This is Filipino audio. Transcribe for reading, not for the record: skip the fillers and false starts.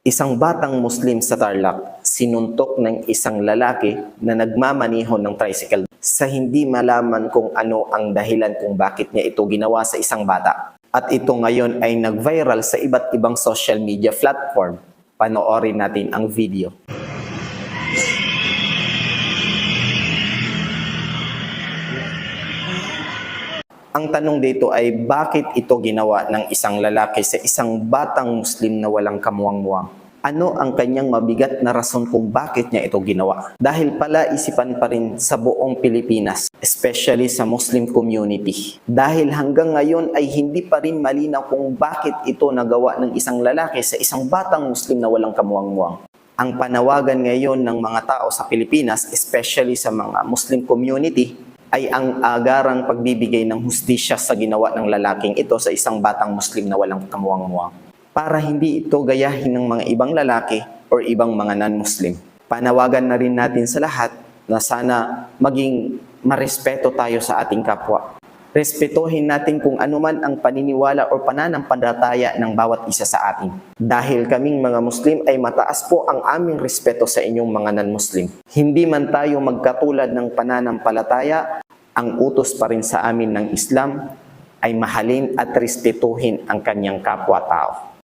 Isang batang Muslim sa Tarlac, sinuntok ng isang lalaki na nagmamaneho ng tricycle sa hindi malaman kung ano ang dahilan kung bakit niya ito ginawa sa isang bata. At ito ngayon ay nag-viral sa iba't ibang social media platform. Panoorin natin ang video. Ang tanong dito ay bakit ito ginawa ng isang lalaki sa isang batang Muslim na walang kamuwang-muwang? Ano ang kanyang mabigat na rason kung bakit niya ito ginawa? Dahil pala isipan pa rin sa buong Pilipinas, especially sa Muslim community. Dahil hanggang ngayon ay hindi pa rin malinaw kung bakit ito nagawa ng isang lalaki sa isang batang Muslim na walang kamuwang-muwang. Ang panawagan ngayon ng mga tao sa Pilipinas, especially sa mga Muslim community, ay ang agarang pagbibigay ng hustisya sa ginawa ng lalaking ito sa isang batang Muslim na walang kamuwang-muwang, para hindi ito gayahin ng mga ibang lalaki o ibang mga non-Muslim. Panawagan na rin natin sa lahat na sana maging marespeto tayo sa ating kapwa. Respetuhin natin kung anuman ang paniniwala o pananampalataya ng bawat isa sa atin. Dahil kaming mga Muslim ay mataas po ang aming respeto sa inyong mga non-Muslim. Hindi man tayo magkatulad ng pananampalataya, ang utos pa rin sa amin ng Islam ay mahalin at respetuhin ang kanyang kapwa-tao.